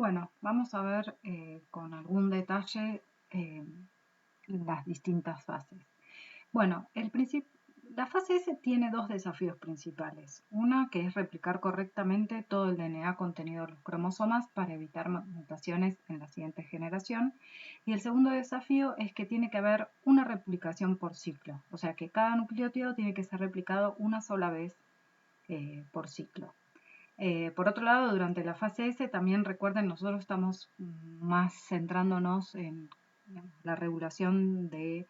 Bueno, vamos a ver con algún detalle las distintas fases. Bueno, la fase S tiene dos desafíos principales. Una que es replicar correctamente todo el DNA contenido en los cromosomas para evitar mutaciones en la siguiente generación. Y el segundo desafío es que tiene que haber una replicación por ciclo. O sea que cada nucleótido tiene que ser replicado una sola vez por ciclo. Por otro lado, durante la fase S, también recuerden, nosotros estamos más centrándonos en la regulación de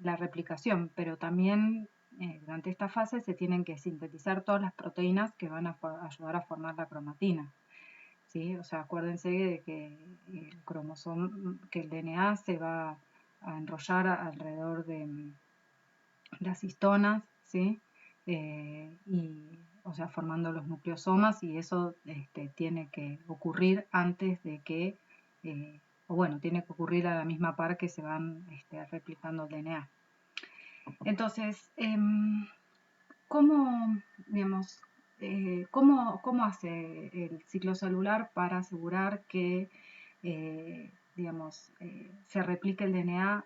la replicación, pero también durante esta fase se tienen que sintetizar todas las proteínas que van a ayudar a formar la cromatina. ¿Sí? O sea, acuérdense de que el cromosoma, que el DNA se va a enrollar alrededor de las histonas, ¿sí? O sea, formando los nucleosomas, y eso tiene que ocurrir antes de que, o bueno, tiene que ocurrir a la misma par que se van replicando el DNA. Entonces, ¿cómo, digamos, cómo hace el ciclo celular para asegurar que, se replique el DNA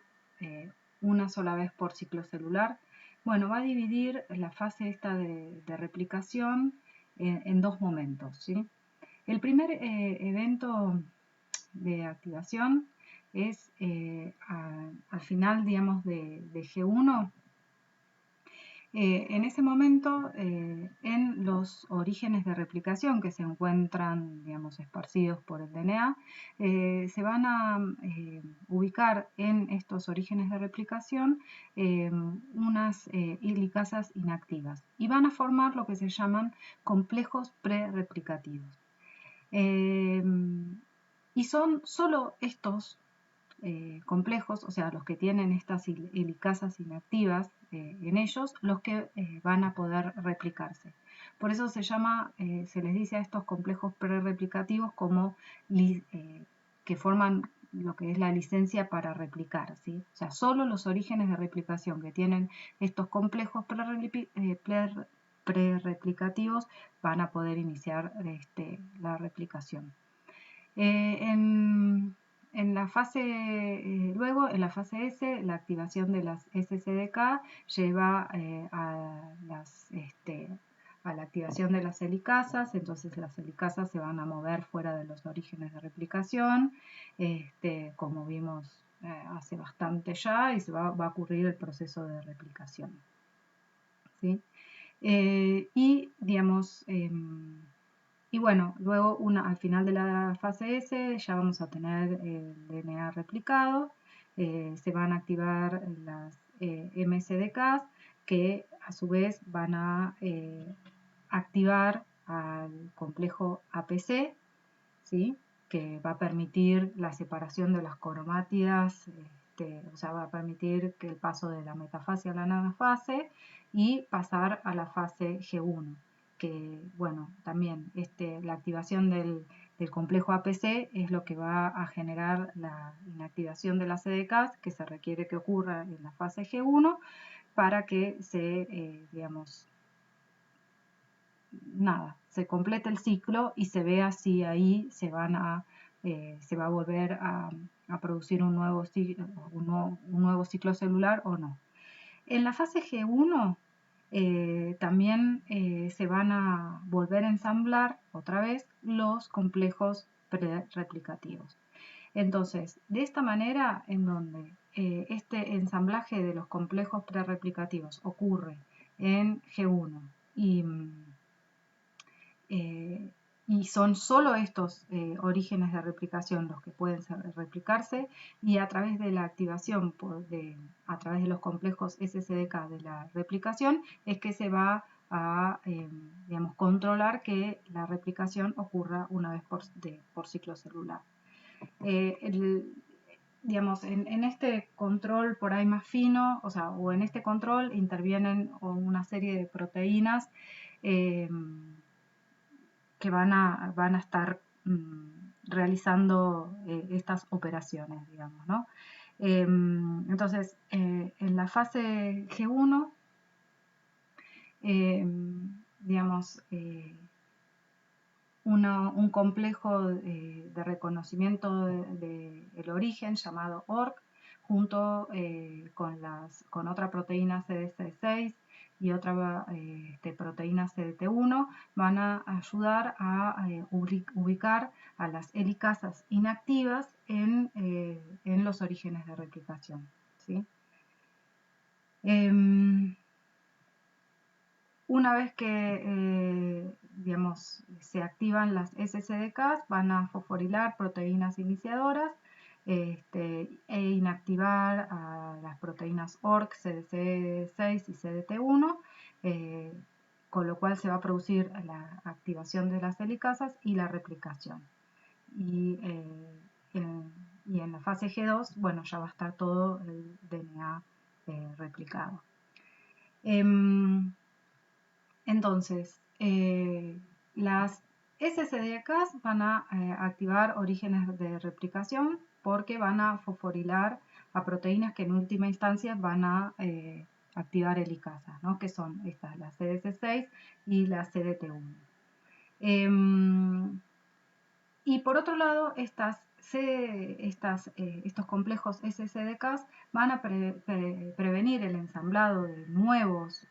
una sola vez por ciclo celular? Bueno, va a dividir la fase esta de replicación en dos momentos, ¿sí? El primer evento de activación es al final, digamos, de G1. En ese momento, en los orígenes de replicación que se encuentran, digamos, esparcidos por el DNA, se van a ubicar en estos orígenes de replicación unas helicasas inactivas y van a formar lo que se llaman complejos prerreplicativos. Y son solo estos complejos, o sea, los que tienen estas helicasas inactivas en ellos, los que van a poder replicarse. Por eso se les dice a estos complejos prerreplicativos como que forman lo que es la licencia para replicar, ¿sí? O sea, solo los orígenes de replicación que tienen estos complejos prerreplicativos van a poder iniciar la replicación. En la fase, luego, en la fase S, la activación de las SCDK lleva a la activación de las helicasas, entonces las helicasas se van a mover fuera de los orígenes de replicación, como vimos hace bastante ya, y se va a ocurrir el proceso de replicación, ¿sí? Y, digamos, y bueno, luego al final de la fase S ya vamos a tener el DNA replicado, se van a activar las MSDKs que a su vez van a activar al complejo APC, ¿sí? Que va a permitir la separación de las cromátidas, o sea, va a permitir que el paso de la metafase a la anafase y pasar a la fase G1, que bueno, también la activación del complejo APC es lo que va a generar la inactivación de las CDKs que se requiere que ocurra en la fase G1 para que digamos, se complete el ciclo y se vea si ahí se va a volver a producir un nuevo ciclo celular o no. En la fase G1 también se van a volver a ensamblar otra vez los complejos prerreplicativos. Entonces, de esta manera, en donde este ensamblaje de los complejos prerreplicativos ocurre en G1 y son solo estos orígenes de replicación los que pueden replicarse, y a través de la activación a través de los complejos SCDK de la replicación es que se va a digamos, controlar que la replicación ocurra una vez por ciclo celular. Digamos, en este control por ahí más fino, o en este control intervienen una serie de proteínas que van a estar realizando estas operaciones, digamos, ¿no? Entonces, en la fase G1, digamos, un complejo de reconocimiento del origen llamado ORC, junto con otra proteína CDC6 y otra proteína CDT1, van a ayudar a ubicar a las helicasas inactivas en los orígenes de replicación, ¿sí? Una vez que digamos, se activan las SCDKs, van a fosforilar proteínas iniciadoras e inactivar a las proteínas ORC, CDC6 y CDT1, con lo cual se va a producir la activación de las helicasas y la replicación. Y en la fase G2, bueno, ya va a estar todo el DNA replicado. Entonces, las SCDKs van a activar orígenes de replicación porque van a fosforilar a proteínas que en última instancia van a activar helicasas, ¿no? Que son estas, la CDC6 y la CDT1. Y por otro lado, estos complejos SCDKs van a prevenir el ensamblado de nuevos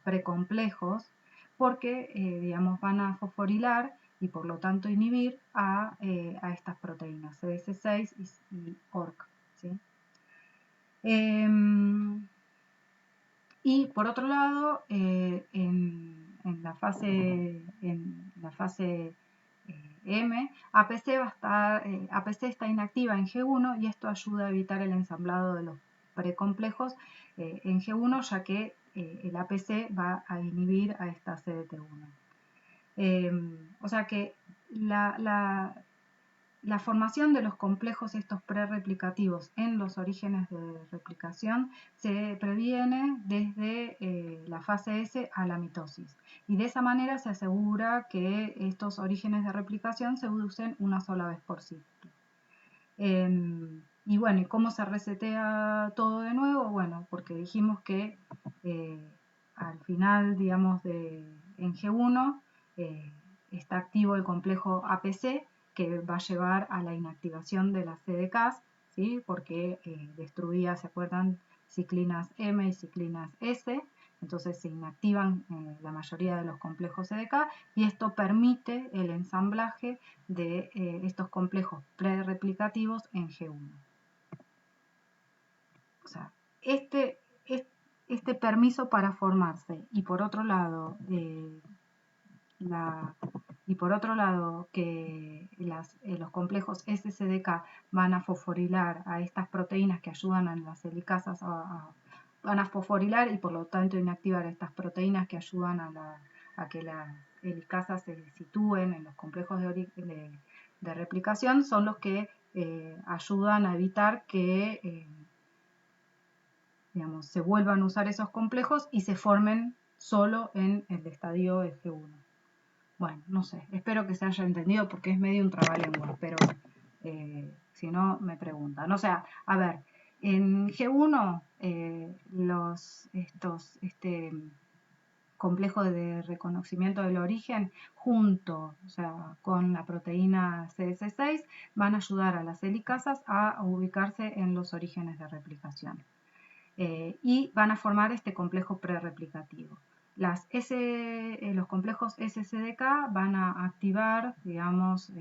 precomplejos porque, digamos, van a fosforilar y por lo tanto inhibir a estas proteínas CDC6 y ORC, ¿sí? Y por otro lado, en la fase M, APC está inactiva en G1 y esto ayuda a evitar el ensamblado de los precomplejos en G1, ya que el APC va a inhibir a esta CDT1. O sea que la formación de los complejos estos prerreplicativos en los orígenes de replicación se previene desde la fase S a la mitosis. Y de esa manera se asegura que estos orígenes de replicación se usen una sola vez por ciclo. Y bueno, ¿y cómo se resetea todo de nuevo? Bueno, porque dijimos que al final, digamos, en G1 está activo el complejo APC, que va a llevar a la inactivación de las CDKs, ¿sí? Porque destruía, ¿se acuerdan? Ciclinas M y ciclinas S, entonces se inactivan la mayoría de los complejos CDK y esto permite el ensamblaje de estos complejos prereplicativos en G1. O sea, este permiso para formarse y por otro lado que los complejos SCDK van a fosforilar a estas proteínas que ayudan a las helicasas van a fosforilar y por lo tanto inactivar estas proteínas que ayudan a que las helicasas se sitúen en los complejos de replicación, son los que ayudan a evitar que digamos, se vuelvan a usar esos complejos y se formen solo en el estadio G1. Bueno, no sé, espero que se haya entendido porque es medio un trabalengua, pero si no me preguntan. O sea, a ver, en G1 este complejo de reconocimiento del origen junto, o sea, con la proteína CDC6 van a ayudar a las helicasas a ubicarse en los orígenes de replicación. Y van a formar este complejo prerreplicativo. Los complejos SCDK van a activar, digamos,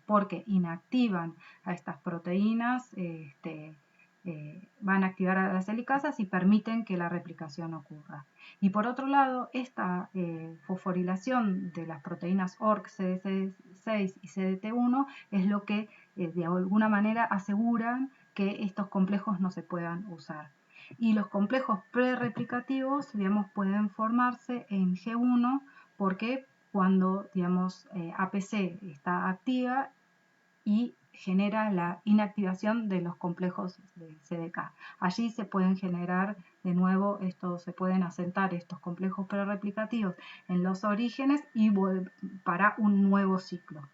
porque inactivan a estas proteínas, van a activar a las helicasas y permiten que la replicación ocurra. Y por otro lado, esta fosforilación de las proteínas ORC, CDC6 y CDT1 es lo que de alguna manera aseguran que estos complejos no se puedan usar. Y los complejos prerreplicativos, digamos, pueden formarse en G1 porque cuando, digamos, APC está activa y genera la inactivación de los complejos de CDK. Allí se pueden generar de nuevo, se pueden asentar estos complejos prerreplicativos en los orígenes y para un nuevo ciclo.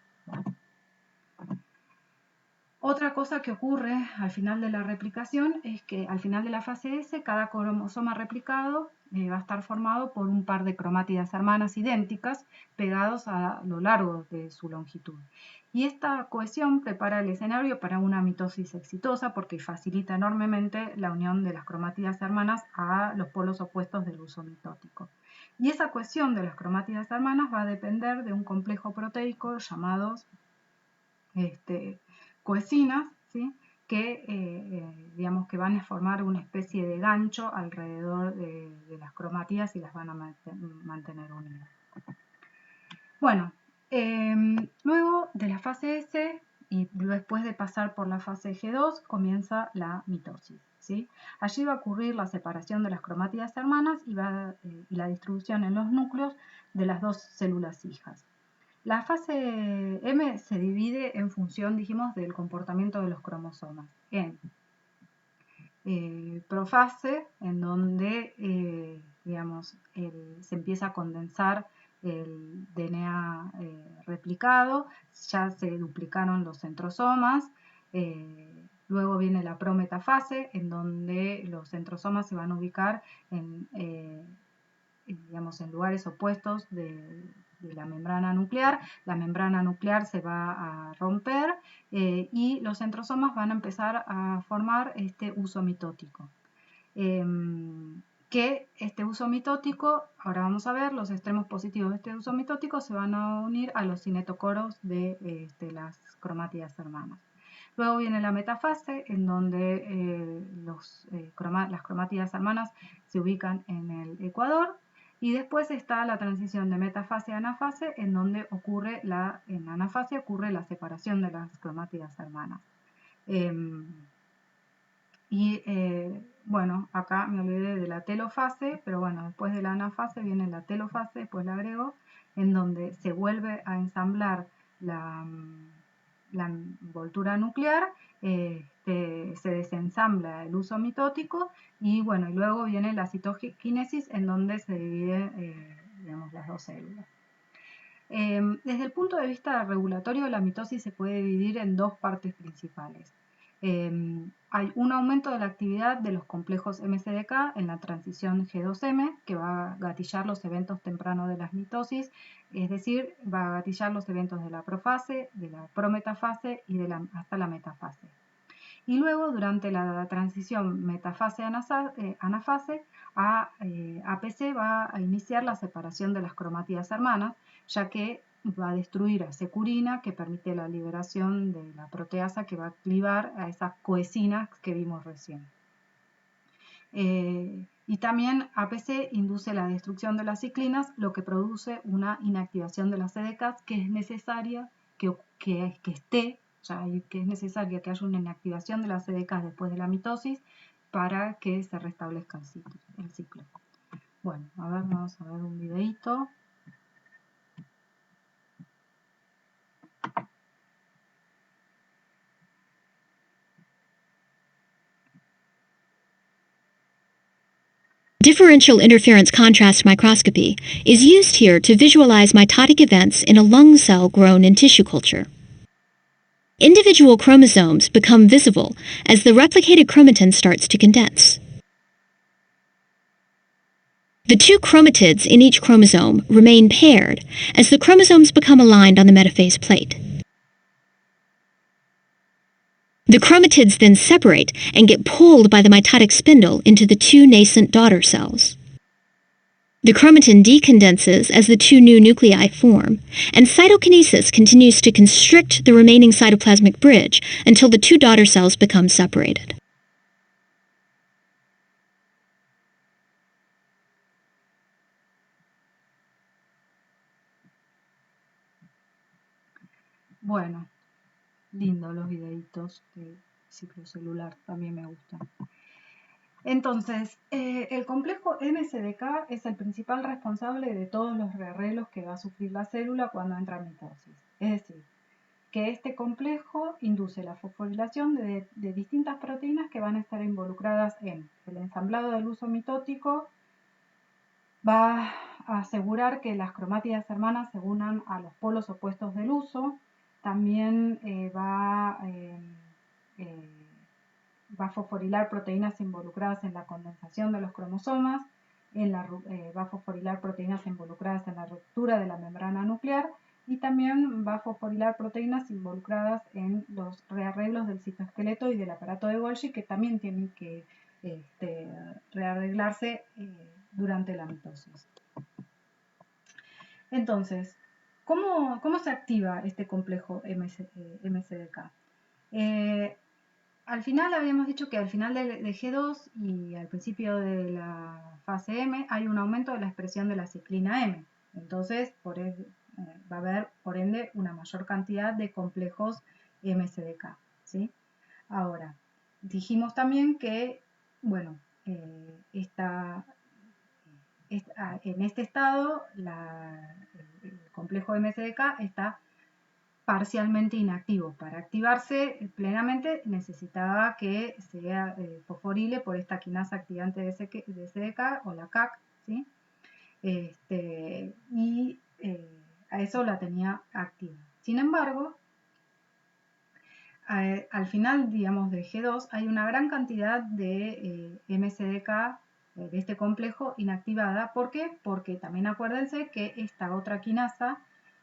Otra cosa que ocurre al final de la replicación es que al final de la fase S, cada cromosoma replicado va a estar formado por un par de cromátidas hermanas idénticas pegados a lo largo de su longitud. Y esta cohesión prepara el escenario para una mitosis exitosa porque facilita enormemente la unión de las cromátidas hermanas a los polos opuestos del uso mitótico. Y esa cohesión de las cromátidas hermanas va a depender de un complejo proteico llamados cohesinas, ¿sí? Digamos que van a formar una especie de gancho alrededor de las cromátidas y las van a mantener unidas. Bueno, luego de la fase S y después de pasar por la fase G2 comienza la mitosis, ¿sí? Allí va a ocurrir la separación de las cromátidas hermanas y la distribución en los núcleos de las dos células hijas. La fase M se divide en función, dijimos, del comportamiento de los cromosomas. En profase, en donde, digamos, se empieza a condensar el DNA replicado, ya se duplicaron los centrosomas. Luego viene la prometafase, en donde los centrosomas se van a ubicar digamos, en lugares opuestos de la membrana nuclear. La membrana nuclear se va a romper y los centrosomas van a empezar a formar este uso mitótico. Que este uso mitótico, ahora vamos a ver, los extremos positivos de este uso mitótico se van a unir a los cinetocoros de las cromátidas hermanas. Luego viene la metafase, en donde las cromátidas hermanas se ubican en el ecuador. Y después está la transición de metafase a anafase, en donde en anafase ocurre la separación de las cromátidas hermanas. Bueno, acá me olvidé de la telofase, pero bueno, después de la anafase viene la telofase, después la agrego, en donde se vuelve a ensamblar la envoltura nuclear, se desensambla el uso mitótico y bueno, y luego viene la citoquinesis en donde se dividen digamos, las dos células. Desde el punto de vista regulatorio, la mitosis se puede dividir en dos partes principales. Hay un aumento de la actividad de los complejos MCDK en la transición G2M, que va a gatillar los eventos tempranos de la mitosis, es decir, va a gatillar los eventos de la profase, de la prometafase y hasta la metafase. Y luego, durante la transición metafase-anafase, APC va a iniciar la separación de las cromátidas hermanas, ya que va a destruir a securina, que permite la liberación de la proteasa que va a clivar a esas cohesinas que vimos recién. Y también APC induce la destrucción de las ciclinas, lo que produce una inactivación de las CDKs que es necesaria que esté, o sea, que es necesaria que haya una inactivación de las CDKs después de la mitosis para que se restablezca el ciclo. Bueno, a ver, vamos a ver un videito. Differential interference contrast microscopy is used here to visualize mitotic events in a lung cell grown in tissue culture. Individual chromosomes become visible as the replicated chromatin starts to condense. The two chromatids in each chromosome remain paired as the chromosomes become aligned on the metaphase plate. The chromatids then separate and get pulled by the mitotic spindle into the two nascent daughter cells. The chromatin decondenses as the two new nuclei form, and cytokinesis continues to constrict the remaining cytoplasmic bridge until the two daughter cells become separated. Bueno, lindo los videitos de ciclo celular, también me gustan. Entonces, el complejo MCDK es el principal responsable de todos los rearreglos que va a sufrir la célula cuando entra en mitosis. Es decir, que este complejo induce la fosforilación de distintas proteínas que van a estar involucradas en el ensamblado del uso mitótico, va a asegurar que las cromátidas hermanas se unan a los polos opuestos del uso, también va a fosforilar proteínas involucradas en la condensación de los cromosomas, va a fosforilar proteínas involucradas en la ruptura de la membrana nuclear y también va a fosforilar proteínas involucradas en los rearreglos del citoesqueleto y del aparato de Golgi, que también tienen que rearreglarse durante la mitosis. Entonces, ¿cómo se activa este complejo MSDK? Al final habíamos dicho que al final de G2 y al principio de la fase M hay un aumento de la expresión de la ciclina M. Entonces, va a haber, por ende, una mayor cantidad de complejos MSDK, ¿sí? Ahora, dijimos también que, bueno, en este estado el complejo MSDK está parcialmente inactivo. Para activarse plenamente necesitaba que sea fosforile por esta quinasa activante de SDK o la CAC, ¿sí? Y a eso la tenía activa. Sin embargo, al final, digamos, de G2 hay una gran cantidad de MSDK de este complejo inactivada. ¿Por qué? Porque también acuérdense que esta otra quinasa,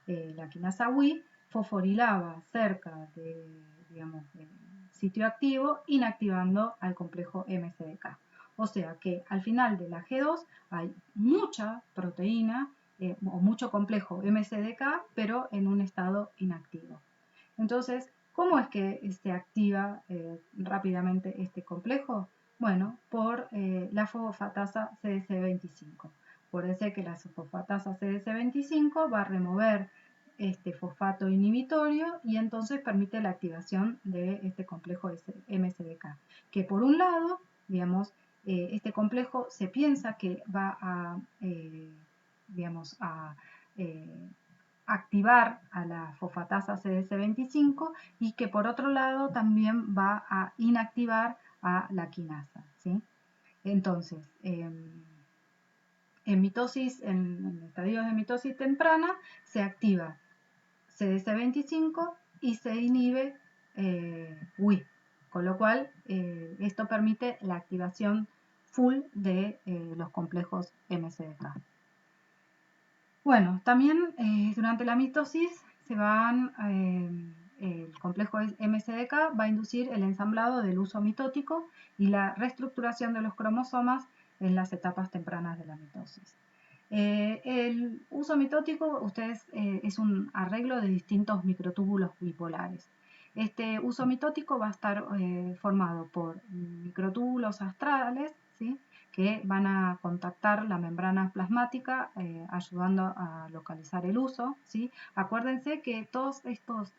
la quinasa Wi, fosforilaba cerca digamos, del sitio activo, inactivando al complejo MSDK. O sea que al final de la G2 hay mucha proteína o mucho complejo MSDK, pero en un estado inactivo. Entonces, ¿cómo es que se activa rápidamente este complejo? Bueno, por la fosfatasa CDC25. Acuérdense que la fosfatasa CDC25 va a remover este fosfato inhibitorio y entonces permite la activación de este complejo MSDK. Que por un lado, digamos, este complejo se piensa que va a, digamos, a activar a la fosfatasa CDC25 y que por otro lado también va a inactivar a la quinasa, ¿sí? Entonces, en estadios de mitosis temprana se activa CDC25 y se inhibe Wi, con lo cual esto permite la activación full de los complejos MSDK. Bueno, también durante la mitosis el complejo MSDK va a inducir el ensamblado del uso mitótico y la reestructuración de los cromosomas en las etapas tempranas de la mitosis. El uso mitótico es un arreglo de distintos microtúbulos bipolares. Este uso mitótico va a estar formado por microtúbulos astrales, ¿sí?, que van a contactar la membrana plasmática ayudando a localizar el uso, ¿sí? Acuérdense que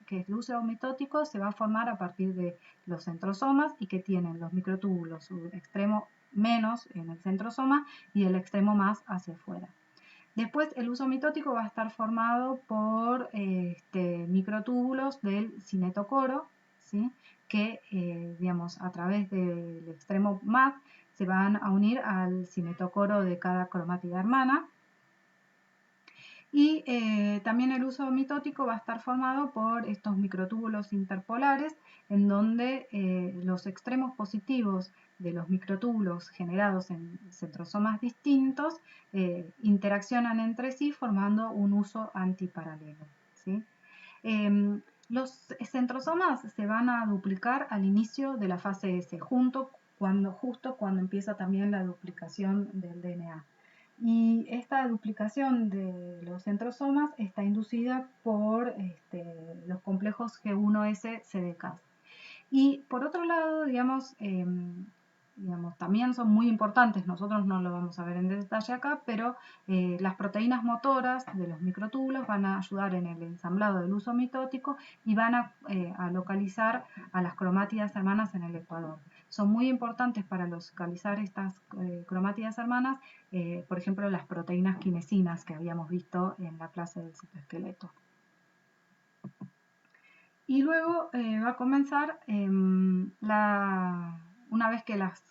que el uso mitótico se va a formar a partir de los centrosomas y que tienen los microtúbulos, su extremo menos en el centrosoma y el extremo más hacia afuera. Después el uso mitótico va a estar formado por microtúbulos del cinetocoro, ¿sí?, que digamos, a través del extremo más se van a unir al cinetocoro de cada cromátida hermana. Y también el uso mitótico va a estar formado por estos microtúbulos interpolares, en donde los extremos positivos de los microtúbulos generados en centrosomas distintos interaccionan entre sí formando un uso antiparalelo, ¿sí? Los centrosomas se van a duplicar al inicio de la fase S, justo cuando empieza también la duplicación del DNA. Y esta duplicación de los centrosomas está inducida por los complejos G1S CDK. Y por otro lado, digamos, también son muy importantes, nosotros no lo vamos a ver en detalle acá, pero las proteínas motoras de los microtúbulos van a ayudar en el ensamblado del uso mitótico y van a localizar a las cromátidas hermanas en el ecuador. Son muy importantes para localizar estas cromátidas hermanas, por ejemplo, las proteínas quinesinas que habíamos visto en la clase del citoesqueleto. Y luego va a comenzar, una vez que las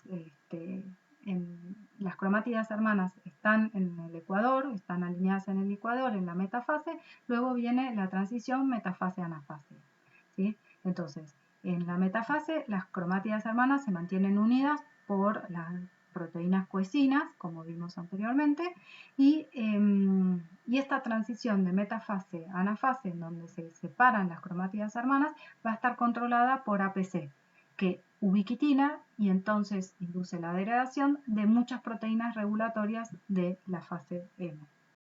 cromátidas hermanas están en el ecuador, están alineadas en el ecuador, en la metafase, luego viene la transición metafase-anafase, ¿sí? Entonces, en la metafase, las cromátidas hermanas se mantienen unidas por la proteínas coecinas, como vimos anteriormente, y esta transición de metafase a anafase, en donde se separan las cromátidas hermanas, va a estar controlada por APC, que ubiquitina y entonces induce la degradación de muchas proteínas regulatorias de la fase M.